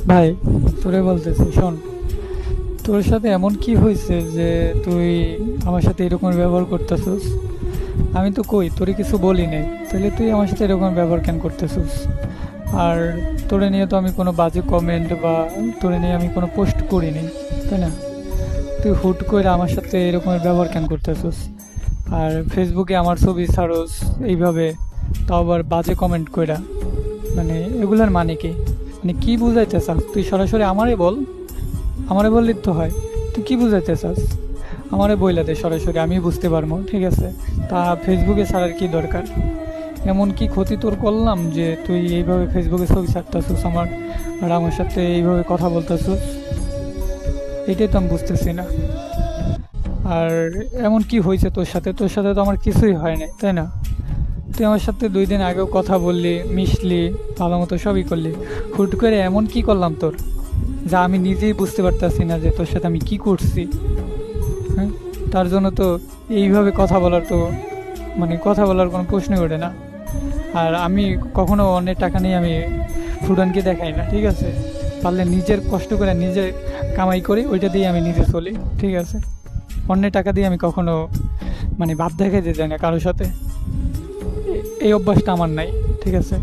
ভাই, তোরে বলতেছি শোন, তোর সাথে এমন কি হয়েছে যে তুই আমার সাথে এরকম ব্যবহার করতেছিস? আমি তো কই তোরে কিছু বলি নাই, তাহলে তুই আমার সাথে এরকম ব্যবহার কেন করতেছিস? আর তোরে নিয়ে তো আমি কোনো বাজে কমেন্ট বা তোরে নিয়ে আমি কোনো পোস্ট করিনি, তাই না? তুই হুট করে আমার সাথে এরকমের ব্যবহার কেন করতেছিস? আর ফেসবুকে আমার ছবি ছাড়োস এইভাবে, তাও আবার বাজে কমেন্ট কইরা, মানে এগুলার মানে কি? মানে কি বুঝাইতে চাস তুই? সরাসরি আমারে বল, আমারে বললি তো হয়। তুই কি বুঝাইতে চাস? আমারে বইলা দে সরাসরি, আমি বুঝতে পারবো, ঠিক আছে? তা ফেসবুকে ছাড়ার কি দরকার? এমন কি ক্ষতি তোর করলাম যে তুই এইভাবে ফেসবুকে ছবি ছাড়তেছিস আমার, আর আমার সাথে এইভাবে কথা বলতেছিস? এটাই তো আমি বুঝতেছি না। আর এমন কি হয়েছে তোর সাথে? তোর সাথে তো আমার কিছুই হয় নাই, তাই না? তুই আমার সাথে 2 দিন আগেও কথা বললি, মিশলি, ভালো মতো সবই করলি। হুট করে এমন কি করলাম তোর যা আমি নিজেই বুঝতে পারতাছি না যে তোর সাথে আমি কি করছি? হ্যাঁ, তার জন্য তো এইভাবে কথা বলার তো মানে কথা বলার কোনো প্রশ্নই ওঠে না। আর আমি কখনো অন্যের টাকা নিয়ে আমি ফুডানকে দেখাই না, ঠিক আছে? পারলে নিজের কষ্ট করে নিজে কামাই করি, ওইটা দিয়ে আমি নিজে চলি, ঠিক আছে? অন্যের টাকা দিয়ে আমি কখনো মানে ভাব দেখাইতে যাই না কারোর সাথে। এই অভ্যাসটা আমার নাই, ঠিক আছে?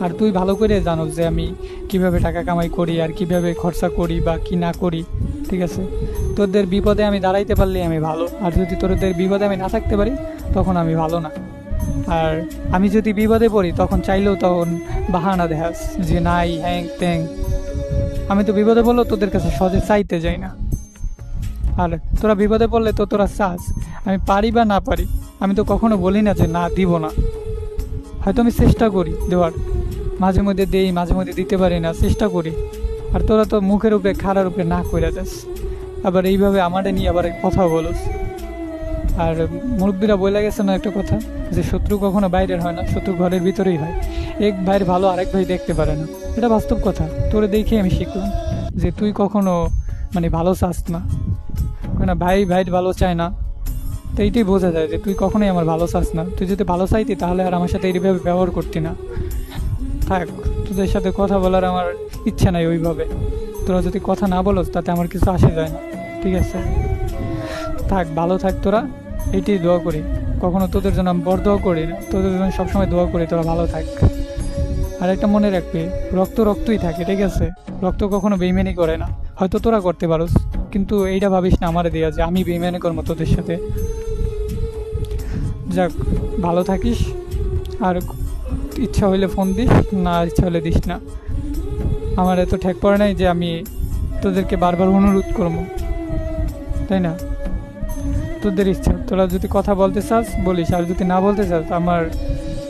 আর তুই ভালো করে জানোস যে আমি কিভাবে টাকা কামাই করি আর কিভাবে খরচা করি বা কি না করি, ঠিক আছে? তোদের বিপদে আমি দাঁড়াইতে পারলে আমি ভালো, আর যদি তোদের বিপদে আমি না থাকতে পারি তখন আমি ভালো না। আর আমি যদি বিপদে পড়ি তখন চাইলেও তখন বাহানা দেখাস যে নাই হ্যাং ত্যাং। আমি তো বিপদে পড়লেও তোদের কাছে সহজে চাইতে যাই না। আর তোরা বিপদে পড়লে তো তোরা চাস, আমি পারি বা না পারি, আমি তো কখনো বলি না যে না দিব না। হয়তো আমি চেষ্টা করি দেওয়ার, মাঝে মধ্যে দেই, মাঝে মধ্যে দিতে পারি না, চেষ্টা করি। আর তোরা তো মুখের উপরে খাড়ার উপরে না কইরা যাস, আবার এইভাবে আমারে নিয়ে আবার কথা বলস। আর মুরব্বীরা বলে গেছে না একটা কথা, যে শত্রু কখনো বাইরের হয় না, শত্রু ঘরের ভিতরেই হয়। এক ভাইয়ের ভালো আরেক ভাই দেখতে পারে না, এটা বাস্তব কথা। তোরে দেখে আমি শিখলাম যে তুই কখনো মানে ভালো চাস না, কেন ভাই ভাইয়ের ভালো চায় না। তো এইটাই বোঝা যায় যে তুই কখনোই আমার ভালো চাস না। তুই যদি ভালো চাইতি তাহলে আর আমার সাথে এইভাবে ব্যবহার করতি না। থাক, তোদের সাথে কথা বলার আমার ইচ্ছা নাই ওইভাবে। তোরা যদি কথা না বলস তাতে আমার কিছু আসে যায় না, ঠিক আছে? থাক, ভালো থাক তোরা, এইটাই দোয়া করি। কখনো তোদের জন্য আমি বড় দোয়া করি না, তোদের জন্য সবসময় দোয়া করি তোরা ভালো থাক। আর একটা মনে রাখবি, রক্ত রক্তই থাকে, ঠিক আছে? রক্ত কখনো বেইমানি করে না। হয়তো তোরা করতে পারোস, কিন্তু এইটা ভাবিস না আমারে দেওয়া যে আমি বেইমানি করবো তোদের সাথে। যাক, ভালো থাকিস। আর ইচ্ছা হইলে ফোন দিস, না ইচ্ছা হলে দিস না। আমার এত ঠেক পড়ে নাই যে আমি তোদেরকে বারবার অনুরোধ করবো, তাই না? তোদের ইচ্ছা, তোরা যদি কথা বলতে চাস বলিস, আর যদি না বলতে চাস আমার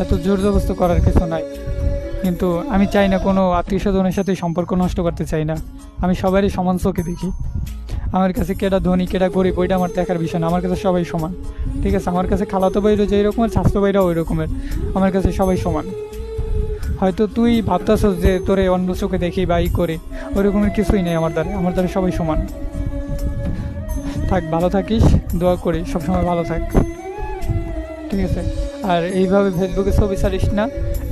এত জোর জবরদস্ত করার কিছু নাই। কিন্তু আমি চাই না কোনো আত্মীয় স্বজনের সাথে সম্পর্ক নষ্ট করতে চাই না। আমি সবারই সমান চোখে দেখি। আমার কাছে কেটা ধনী কেটা গরিব ওইটা আমার দেখার বিষয় না, আমার কাছে সবাই সমান, ঠিক আছে? আমার কাছে খালাতো ভাইরও যেই রকমের, স্বাস্থ্য ভাইরাও ওই রকমের, আমার কাছে সবাই সমান। হয়তো তুই ভাবতাছস যে তোরে অন্য চোখে দেখি বা ই করি, ওই রকমের কিছুই নেই আমার দ্বারা। আমার দ্বারা সবাই সমান। থাক, ভালো থাকিস, দোয়া করি সবসময় ভালো থাক, ঠিক আছে? আর এইভাবে ফেসবুকে ছবি ছাড়িস না,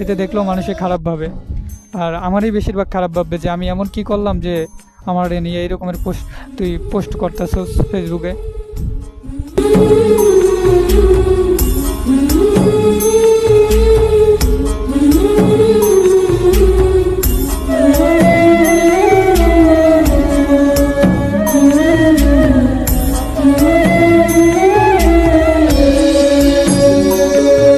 এতে দেখলেও মানুষে খারাপ ভাবে। আর আমারই বেশিরভাগ খারাপ ভাববে যে আমি এমন কি করলাম যে আমার এ নিয়ে এইরকমের পোস্ট তুই পোস্ট করতেছস ফেসবুকে।